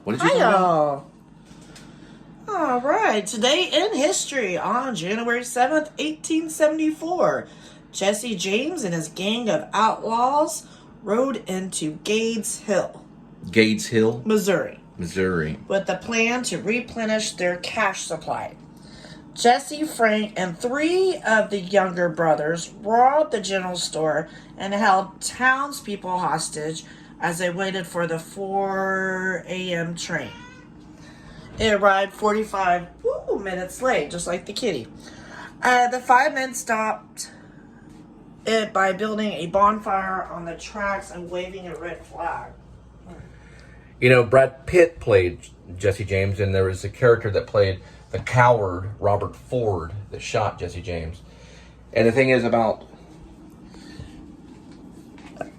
What did you Hi, talk about? y'all. All right. Today in history, on January 7th, 1874, Jesse James and his gang of outlaws rode into Gades Hill, Missouri, with the plan to replenish their cash supply. Jesse, Frank, and three of the younger brothers robbed the general store and held townspeople hostage as they waited for the 4 a.m. train. It arrived 45 minutes late, just like the kitty. The five men stopped it by building a bonfire on the tracks and waving a red flag. You know, Brad Pitt played Jesse James, and there was a character that played the coward, Robert Ford, that shot Jesse James. And the thing is about,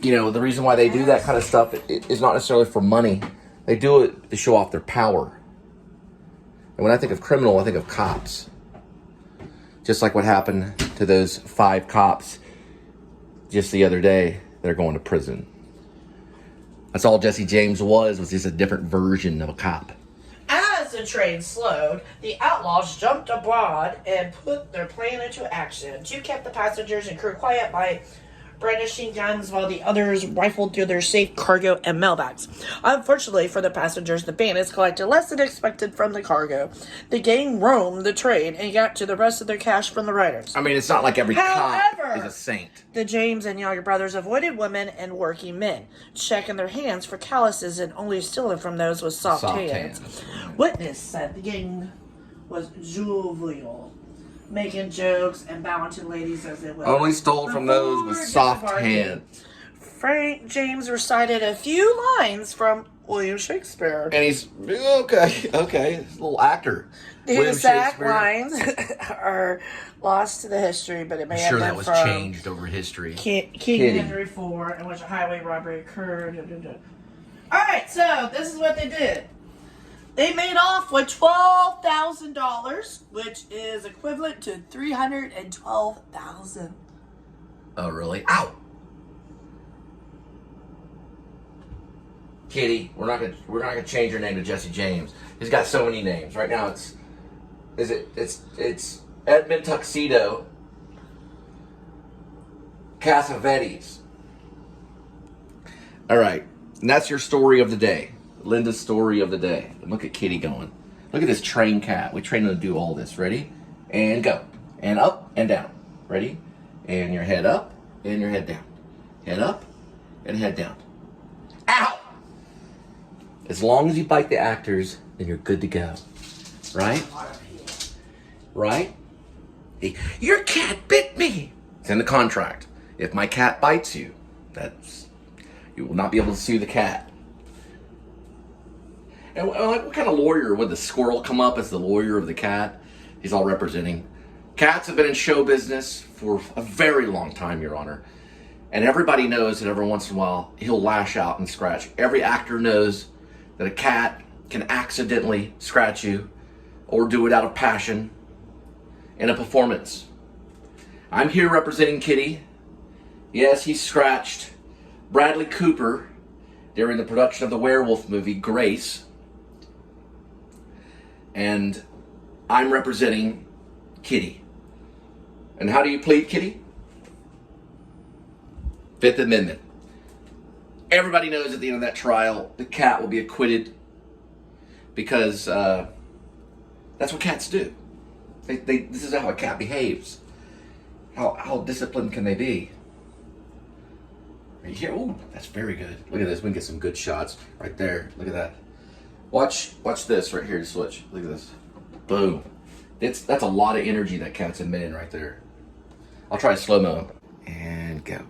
the reason why they do that kind of stuff is not necessarily for money. They do it to show off their power. And when I think of criminal, I think of cops. Just like what happened to those 5 cops just the other day. They're going to prison. That's all Jesse James was just a different version of a cop. As the train slowed, the outlaws jumped aboard and put their plan into action. 2 kept the passengers and crew quiet by brandishing guns while the others rifled through their safe cargo and mailbags. Unfortunately for the passengers, the bandits collected less than expected from the cargo. The gang roamed the train and got to the rest of their cash from the riders. I mean, it's not like every cop is a saint. The James and younger brothers avoided women and working men, checking their hands for calluses and only stealing from those with soft hands. Witness said the gang was jovial, making jokes and bowing to ladies as they went. Only stole from those with soft hands. Frank James recited a few lines from William Shakespeare. And he's, okay, he's a little actor. The exact lines are lost to the history, but it may have been that was from changed over history. King Henry IV, in which a highway robbery occurred. Alright, so this is what they did. They made off with $12,000, which is equivalent to $312,000. Oh, really? Ow! Kitty, we're not gonna change your name to Jesse James. He's got so many names. Right now it's Edmund Tuxedo Cassavetes. All right, and that's your story of the day. Linda's story of the day. Look at Kitty going. Look at this trained cat. We train her to do all this. Ready? And go. And up and down. Ready? And your head up and your head down. Head up and head down. Ow! As long as you bite the actors, then you're good to go. Right? Right? Your cat bit me. It's in the contract. If my cat bites you, you will not be able to sue the cat. And what kind of lawyer would the squirrel come up as the lawyer of the cat? He's all representing. Cats have been in show business for a very long time, Your Honor. And everybody knows that every once in a while, he'll lash out and scratch. Every actor knows that a cat can accidentally scratch you or do it out of passion in a performance. I'm here representing Kitty. Yes, he scratched Bradley Cooper during the production of the werewolf movie, Grace. And I'm representing Kitty. And how do you plead, Kitty? Fifth Amendment. Everybody knows at the end of that trial, the cat will be acquitted because that's what cats do. This is how a cat behaves. How disciplined can they be? Right here. Ooh, that's very good. Look at this. We can get some good shots right there. Look at that. Watch this right here to switch. Look at this. Boom. That's a lot of energy that cat's emitting right there. I'll try slow-mo. And go.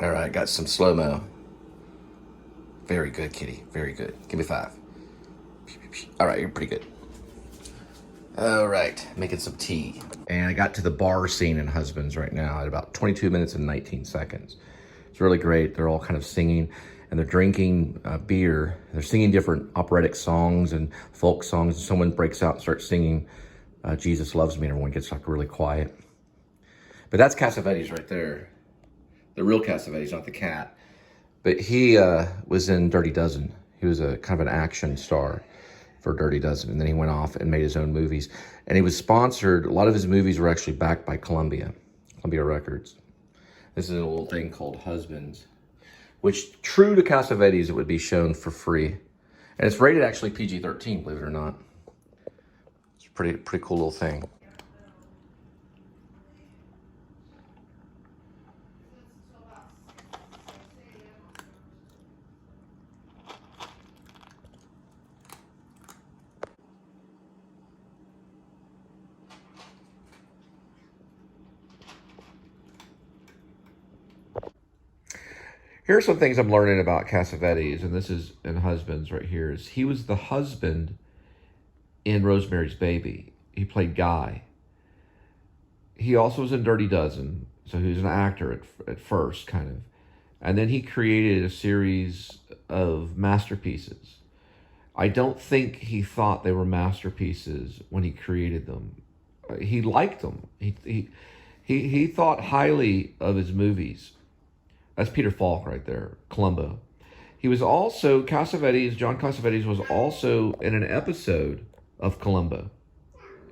All right, got some slow-mo. Very good, kitty. Very good. Give me 5. All right, you're pretty good. All right, making some tea. And I got to the bar scene in Husbands right now at about 22 minutes and 19 seconds. It's really great. They're all kind of singing and they're drinking beer. They're singing different operatic songs and folk songs. And someone breaks out and starts singing Jesus Loves Me, and everyone gets like really quiet. But that's Cassavetes right there. The real Cassavetes, not the cat. But he was in Dirty Dozen. He was a kind of an action star for Dirty Dozen. And then he went off and made his own movies. And he was sponsored. A lot of his movies were actually backed by Columbia Records. This is a little thing called Husbands, which, true to Cassavetes, it would be shown for free. And it's rated actually PG-13, believe it or not. It's a pretty cool little thing. Here are some things I'm learning about Cassavetes, and this is in Husbands right here. Is he was the husband in Rosemary's Baby. He played Guy. He also was in Dirty Dozen, so he was an actor at first, kind of. And then he created a series of masterpieces. I don't think he thought they were masterpieces when he created them. He liked them. He thought highly of his movies. That's Peter Falk right there, Columbo. He was also, John Cassavetes was also in an episode of Columbo.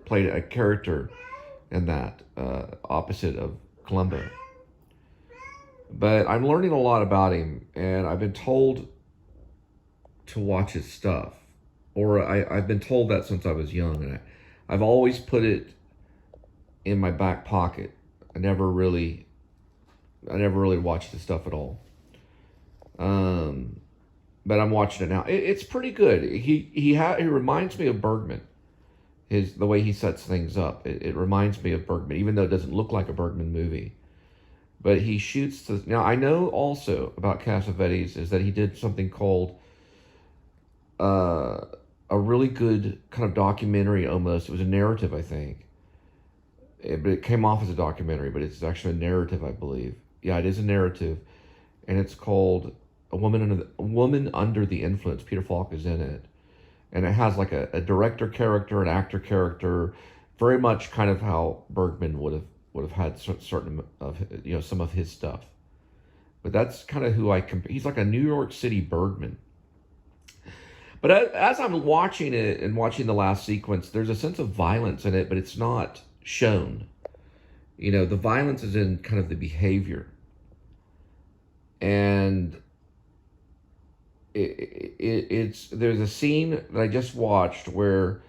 Played a character in that, opposite of Columbo. But I'm learning a lot about him, and I've been told to watch his stuff. Or I've been told that since I was young, and I've always put it in my back pocket. I never really watched his stuff at all. But I'm watching it now. It's pretty good. He reminds me of Bergman. The way he sets things up. It reminds me of Bergman, even though it doesn't look like a Bergman movie. But he shoots now I know also about Cassavetes is that he did something called a really good kind of documentary almost. It was a narrative, I think. But it came off as a documentary, but it's actually a narrative, I believe. Yeah, it is a narrative, and it's called A Woman Under the Influence. Peter Falk is in it, and it has like a director character, an actor character, very much kind of how Bergman would have had certain of some of his stuff. But that's kind of who I compare. He's like a New York City Bergman. But as I'm watching it and watching the last sequence, there's a sense of violence in it, but it's not shown. The violence is in kind of the behavior. And there's a scene that I just watched where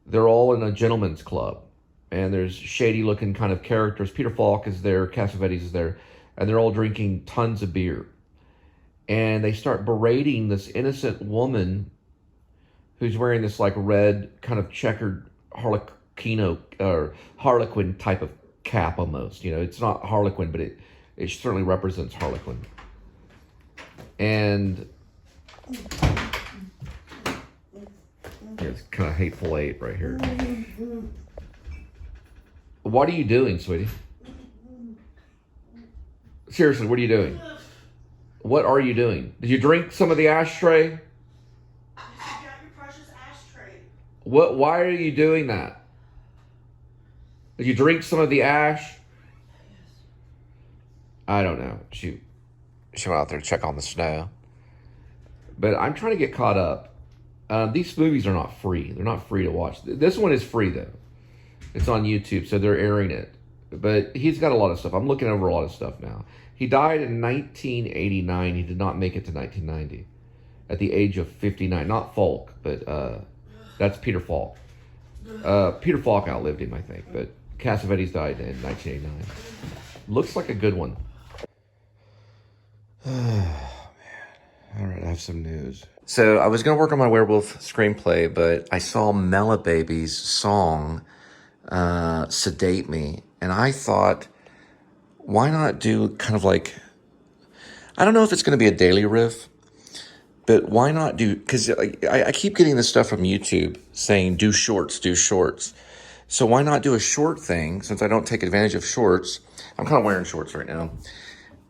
they're all in a gentleman's club, and there's shady looking kind of characters. Peter Falk is there, Cassavetes is there, and they're all drinking tons of beer. And they start berating this innocent woman who's wearing this like red kind of checkered Harlequin type of cap almost. It's not Harlequin, but it certainly represents Harlequin. And it's kind of Hateful Eight right here. What are you doing, sweetie? Seriously, what are you doing? What are you doing? Did you drink some of the ashtray? You got your precious ashtray. Why are you doing that? Did you drink some of the ash? I don't know. She went out there to check on the snow. But I'm trying to get caught up. These movies are not free. They're not free to watch. This one is free, though. It's on YouTube, so they're airing it. But he's got a lot of stuff. I'm looking over a lot of stuff now. He died in 1989. He did not make it to 1990 at the age of 59. Not Falk, but that's Peter Falk. Peter Falk outlived him, I think. But Cassavetes died in 1989. Looks like a good one. Oh, man. All right, I have some news. So I was going to work on my werewolf screenplay, but I saw Mela Baby's song, Sedate Me. And I thought, why not do kind of like I don't know if it's going to be a daily riff, but why not do, because I keep getting this stuff from YouTube saying do shorts, do shorts. So why not do a short thing, since I don't take advantage of shorts? I'm kind of wearing shorts right now.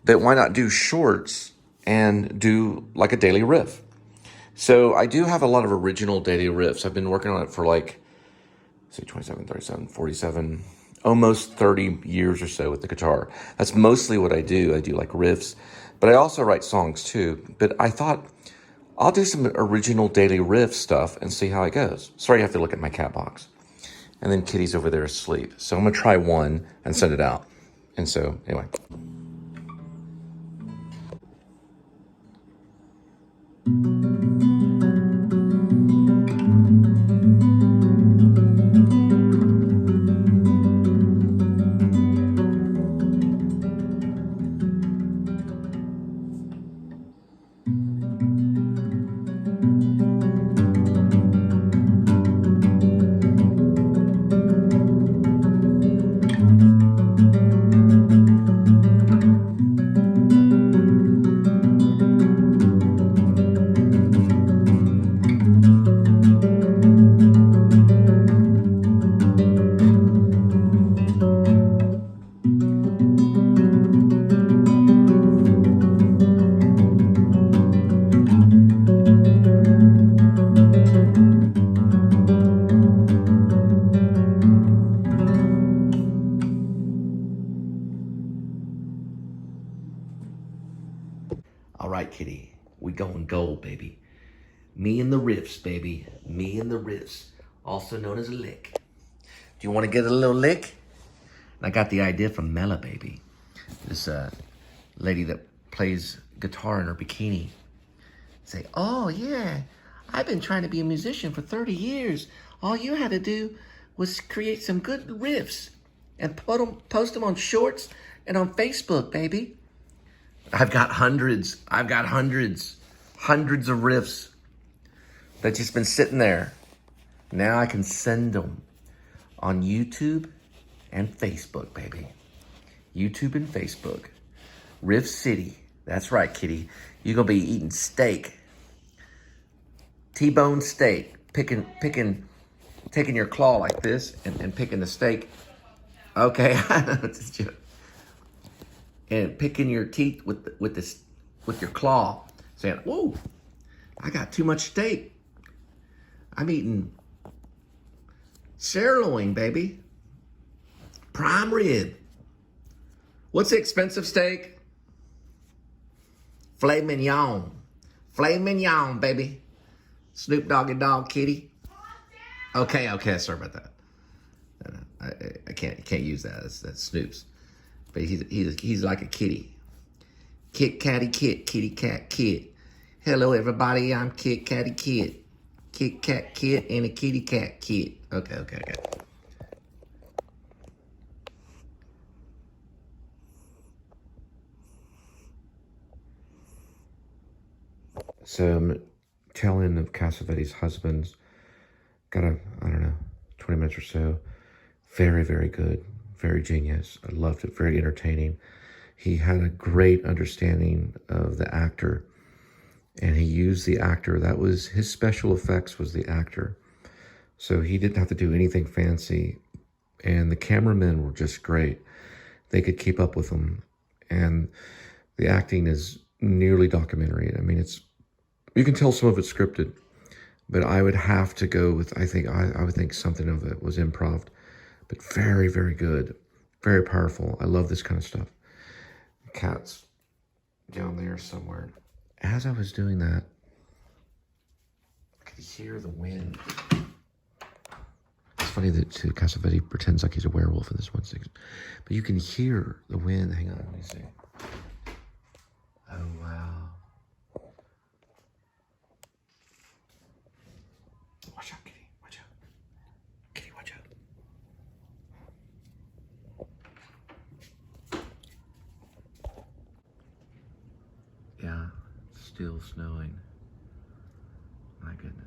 But why not do shorts and do like a daily riff? So I do have a lot of original daily riffs. I've been working on it for like, say 27, 37, 47, almost 30 years or so with the guitar. That's mostly what I do. I do like riffs, but I also write songs too. But I thought I'll do some original daily riff stuff and see how it goes. Sorry, you have to look at my cat box. And then Kitty's over there asleep. So I'm gonna try one and send it out. And so, anyway. All right, Kitty, we going gold, baby. Me and the riffs, baby. Me and the riffs, also known as a lick. Do you want to get a little lick? I got the idea from Mela, baby. This lady that plays guitar in her bikini. Say, oh yeah, I've been trying to be a musician for 30 years. All you had to do was create some good riffs and post them on shorts and on Facebook, baby. I've got hundreds of riffs that's just been sitting there. Now I can send them on YouTube and Facebook, baby. YouTube and Facebook. Riff City. That's right, Kitty. You're gonna be eating steak. T-bone steak. Taking your claw like this and picking the steak. Okay, I know it's a joke. And picking your teeth with your claw, saying, "Whoa, I got too much steak. I'm eating sirloin, baby. Prime rib. What's the expensive steak? Filet mignon. Filet mignon, baby. Snoop Doggy Dogg, Kitty. Okay, sorry about that. I can't use that. That's Snoop's. But he's like a kitty. Kit Catty Kit, Kitty Cat Kit. Hello everybody, I'm Kit Catty Kit. Kit Kat Kit and a Kitty Cat Kit. Okay. So I'm telling of Cassavetes' husbands. Got I don't know, 20 minutes or so. Very, very good. Very genius. I loved it. Very entertaining. He had a great understanding of the actor. And he used the actor. That was his special effects, was the actor. So he didn't have to do anything fancy. And the cameramen were just great. They could keep up with him. And the acting is nearly documentary. I mean, you can tell some of it's scripted, but I would have to go with, I would think something of it was improv, but very, very good. Very powerful. I love this kind of stuff. Cat's down there somewhere. As I was doing that, I could hear the wind. It's funny that Cassavetes pretends like he's a werewolf in this one section, but you can hear the wind. Hang on, let me see. Oh, wow. Watch out, Kitty. Watch out. Kitty, watch out. Yeah, it's still snowing. My goodness.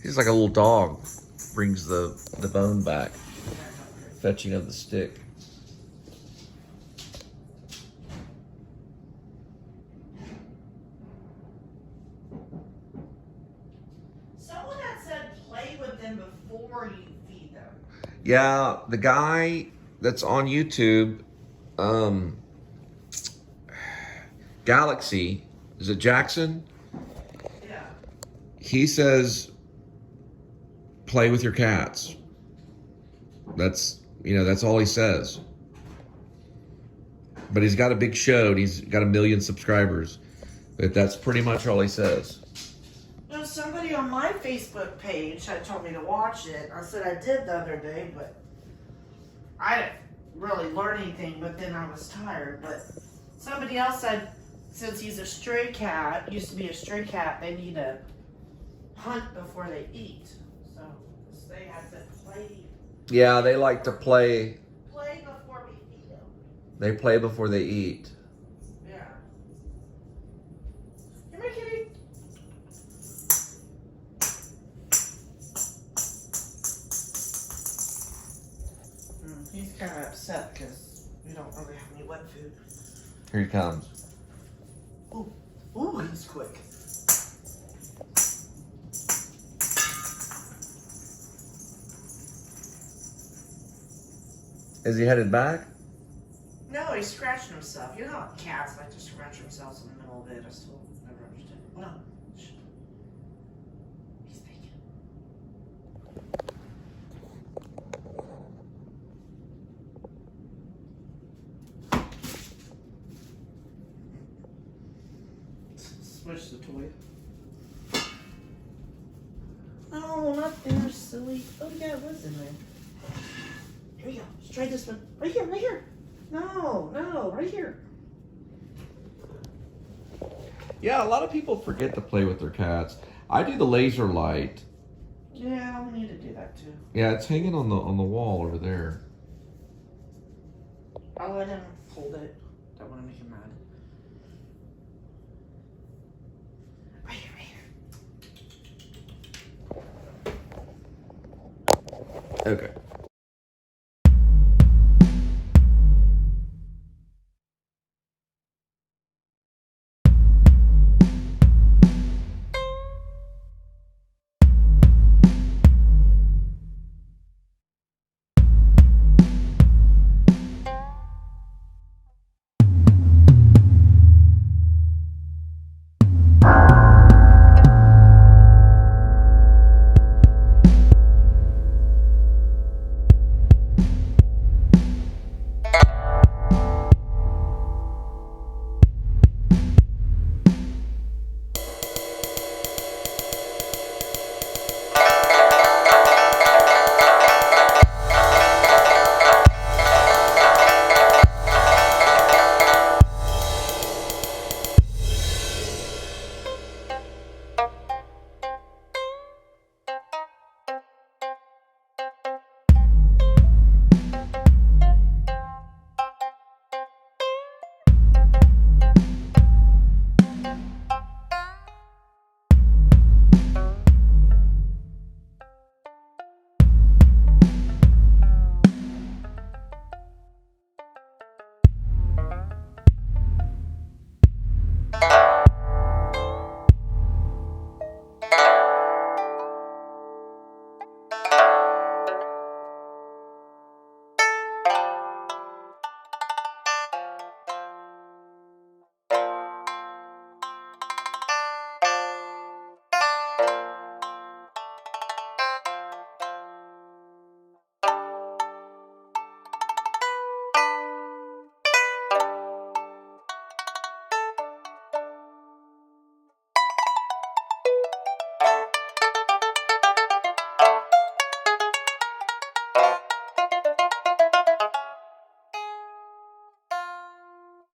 He's like a little dog. Brings the bone back. Fetching of the stick. Someone had said play with them before you feed them. Yeah, the guy that's on YouTube, Galaxy, is it Jackson? Yeah. He says, play with your cats. That's all he says. But he's got a big show and he's got 1 million subscribers. But that's pretty much all he says. You know, somebody on my Facebook page had told me to watch it. I said I did the other day, but I didn't really learn anything, but then I was tired. But somebody else said since he's a stray cat, used to be a stray cat, they need to hunt before they eat. So they have to play. Yeah, they like to play. Play before we feed them. They play before they eat. Yeah. Come here, kitty. He's kind of upset because we don't really have any wet food. Here he comes. Ooh, he's quick. Is he headed back? No, he's scratching himself. You know how cats like to scratch themselves in the middle of it? I still never understood. Well, he's thinking. Switch the toy. No, not there, silly. Oh yeah, it was in there. Here we go. Let's try this one. Right here, right here. No, right here. Yeah, a lot of people forget to play with their cats. I do the laser light. Yeah, we need to do that too. Yeah, it's hanging on the wall over there. I'll let him hold it. Don't want to make him mad. Right here, right here. Okay.